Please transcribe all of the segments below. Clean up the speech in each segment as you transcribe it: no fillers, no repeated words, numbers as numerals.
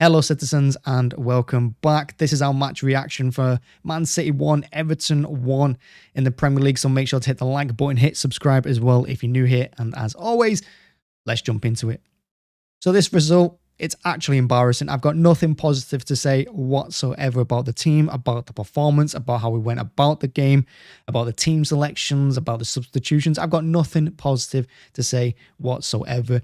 Hello citizens and welcome back. This is our match reaction for Man City 1, Everton 1 in the Premier League. So make sure to hit the like button, hit subscribe as well if you're new here. And as always, let's jump into it. So this result, it's actually embarrassing. I've got nothing positive to say whatsoever about the team, about the performance, about how we went about the game, about the team selections, about the substitutions. I've got nothing positive to say whatsoever.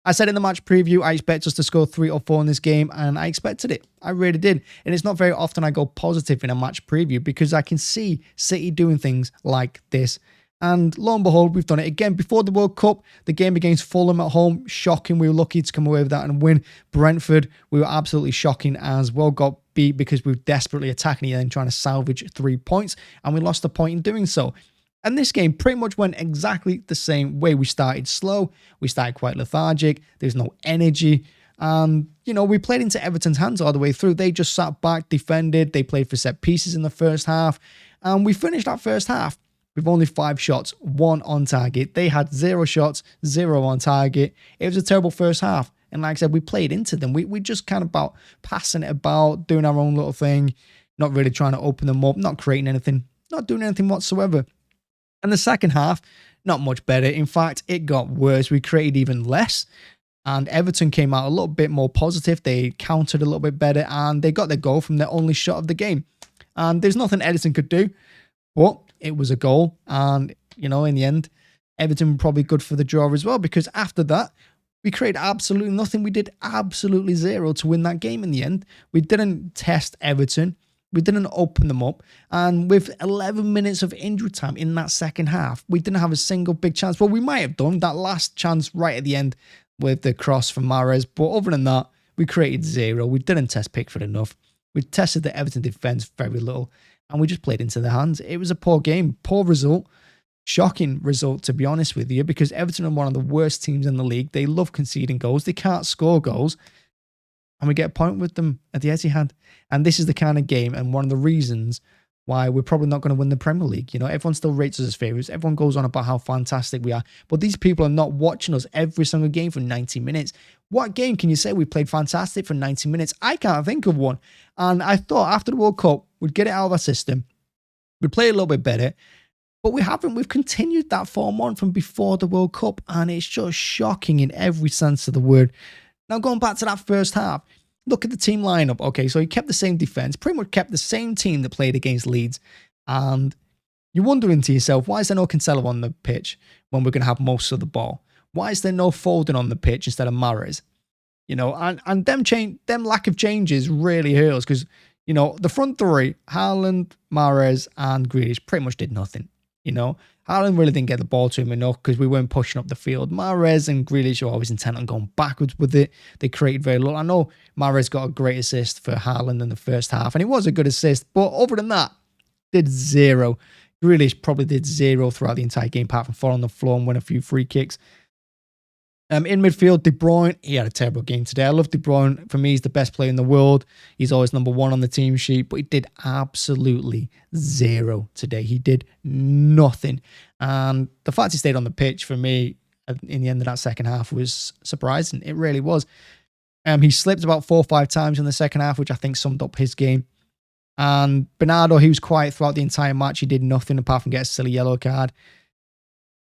I said in the match preview, I expect us to score 3 or 4 in this game, and I expected it. I really did. And it's not very often I go positive in a match preview because I can see City doing things like this. And lo and behold, we've done it again. Before the World Cup, the game against Fulham at home, shocking. We were lucky to come away with that and win. Brentford, we were absolutely shocking as well. Got beat because we were desperately attacking and trying to salvage 3 points, and we lost a point in doing so. And this game pretty much went exactly the same way. We started slow. We started quite lethargic. There's no energy. And, we played into Everton's hands all the way through. They just sat back, defended. They played for set pieces in the first half. And we finished that first half with only 5 shots, 1 on target. They had 0 shots, 0 on target. It was a terrible first half. And like I said, we played into them. We just kind of about passing it about, doing our own little thing, not really trying to open them up, not creating anything, not doing anything whatsoever. And the second half, not much better. In fact, it got worse. We created even less. And Everton came out a little bit more positive. They countered a little bit better. And they got their goal from their only shot of the game. And there's nothing Edison could do. But it was a goal. And, in the end, Everton were probably good for the draw as well. Because after that, we created absolutely nothing. We did absolutely 0 to win that game in the end. We didn't test Everton. We didn't open them up. And with 11 minutes of injury time in that second half, we didn't have a single big chance. Well, we might have done that last chance right at the end with the cross from Mahrez. But other than that, we created 0. We didn't test Pickford enough. We tested the Everton defence very little. And we just played into their hands. It was a poor game, poor result. Shocking result, to be honest with you, because Everton are one of the worst teams in the league. They love conceding goals. They can't score goals. And we get a point with them at the Etihad. And this is the kind of game and one of the reasons why we're probably not going to win the Premier League. Everyone still rates us as favourites. Everyone goes on about how fantastic we are. But these people are not watching us every single game for 90 minutes. What game can you say we played fantastic for 90 minutes? I can't think of one. And I thought after the World Cup, we'd get it out of our system. We'd play a little bit better. But we haven't. We've continued that form on from before the World Cup. And it's just shocking in every sense of the word. Now, going back to that first half, look at the team lineup. Okay, so he kept the same defense, pretty much kept the same team that played against Leeds. And you're wondering to yourself, why is there no Cancelo on the pitch when we're going to have most of the ball? Why is there no Foden on the pitch instead of Mahrez? And them lack of changes really hurt us because, the front three, Haaland, Mahrez, and Grealish pretty much did nothing. Haaland really didn't get the ball to him enough because we weren't pushing up the field. Mahrez and Grealish were always intent on going backwards with it. They created very little. I know Mahrez got a great assist for Haaland in the first half, and it was a good assist, but other than that, did 0. Grealish probably did 0 throughout the entire game, apart from fall on the floor and win a few free kicks. In midfield, De Bruyne, he had a terrible game today. I love De Bruyne. For me, he's the best player in the world. He's always number 1 on the team sheet, but he did absolutely 0 today. He did nothing. And the fact he stayed on the pitch, for me, in the end of that second half was surprising. It really was. He slipped about 4 or 5 times in the second half, which I think summed up his game. And Bernardo, he was quiet throughout the entire match. He did nothing apart from get a silly yellow card.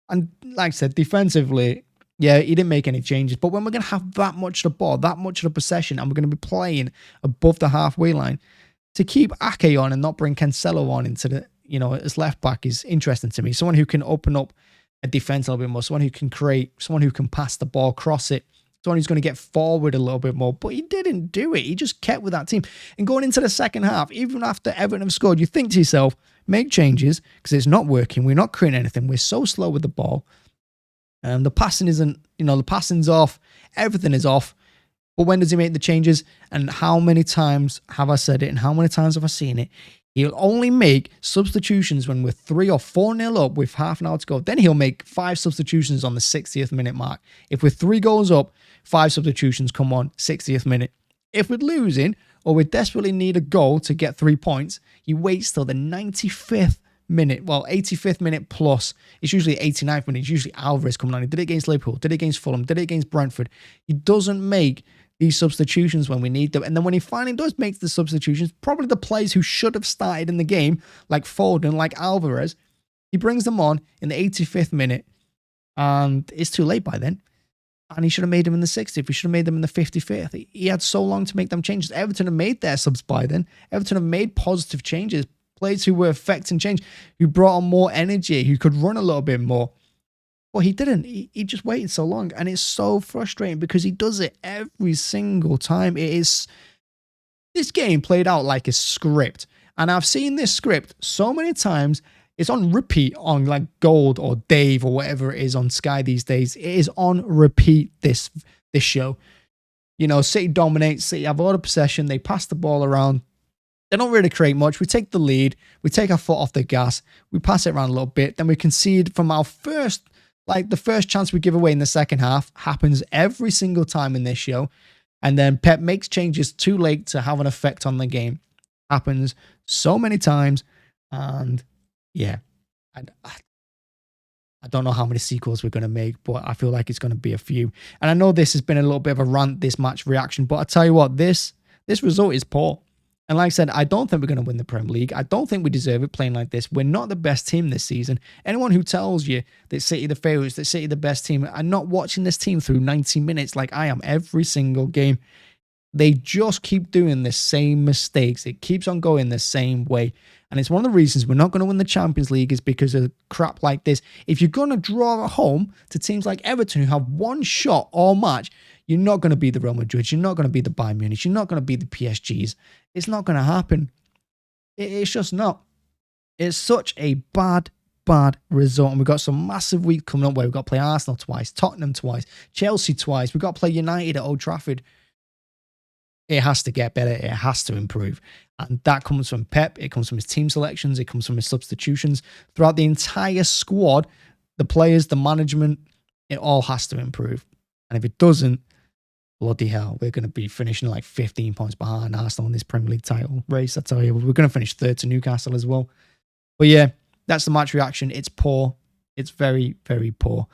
And like I said, defensively, yeah, he didn't make any changes. But when we're going to have that much of the ball, that much of the possession, and we're going to be playing above the halfway line, to keep Ake on and not bring Cancelo on into the, as left back is interesting to me. Someone who can open up a defense a little bit more, someone who can create, someone who can pass the ball, cross it, someone who's going to get forward a little bit more. But he didn't do it. He just kept with that team. And going into the second half, even after Everton have scored, you think to yourself, make changes because it's not working. We're not creating anything. We're so slow with the ball. The passing isn't, the passing's off. Everything is off. But when does he make the changes? And how many times have I said it? And how many times have I seen it? He'll only make substitutions when we're 3 or 4-0 up with half an hour to go. Then he'll make 5 substitutions on the 60th minute mark. If we're 3 goals up, 5 substitutions come on 60th minute. If we're losing or we desperately need a goal to get 3 points, he waits till the 95th minute, 85th minute plus. It's usually 89th minute. It's usually Alvarez coming on. He did it against Liverpool, did it against Fulham, did it against Brentford. He doesn't make these substitutions when we need them. And then when he finally does make the substitutions, probably the players who should have started in the game, like Foden, like Alvarez, he brings them on in the 85th minute, and it's too late by then. And he should have made them in the 60th. He should have made them in the 55th. He had so long to make them changes. Everton have made their subs by then. Everton have made positive changes. Players who were affecting change, who brought on more energy, who could run a little bit more. But he didn't. He just waited so long. And it's so frustrating because he does it every single time. It is this game played out like a script. And I've seen this script so many times. It's on repeat on like Gold or Dave or whatever it is on Sky these days. It is on repeat, this show. You know, City dominates. City have all the possession. They pass the ball around. They don't really create much. We take the lead. We take our foot off the gas. We pass it around a little bit. Then we concede from our first, like the first chance we give away in the second half. Happens every single time in this show. And then Pep makes changes too late to have an effect on the game. Happens so many times. And yeah, I don't know how many sequels we're going to make, but I feel like it's going to be a few. And I know this has been a little bit of a rant, this match reaction, but I tell you what, this result is poor. And like I said, I don't think we're going to win the Premier League. I don't think we deserve it playing like this. We're not the best team this season. Anyone who tells you that City are the favourites, that City are the best team, are not watching this team through 90 minutes like I am every single game. They just keep doing the same mistakes. It keeps on going the same way. And it's one of the reasons we're not going to win the Champions League is because of crap like this. If you're going to draw at home to teams like Everton who have one shot all match, you're not going to be the Real Madrid. You're not going to be the Bayern Munich. You're not going to be the PSGs. It's not going to happen. It's just not. It's such a bad result. And we've got some massive week coming up where we've got to play Arsenal twice, Tottenham twice, Chelsea twice. We've got to play United at Old Trafford. It has to get better. It has to improve. And that comes from Pep. It comes from his team selections. It comes from his substitutions. Throughout the entire squad, the players, the management, it all has to improve. And if it doesn't, bloody hell, we're going to be finishing like 15 points behind Arsenal in this Premier League title race. I tell you, we're going to finish third to Newcastle as well. But yeah, that's the match reaction. It's poor. It's very, very poor.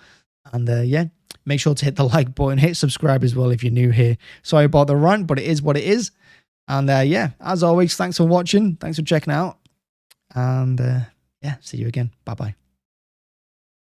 And yeah, make sure to hit the like button, hit subscribe as well if you're new here. Sorry about the rant, but it is what it is. And yeah, as always, thanks for watching. Thanks for checking out. And yeah, see you again. Bye-bye.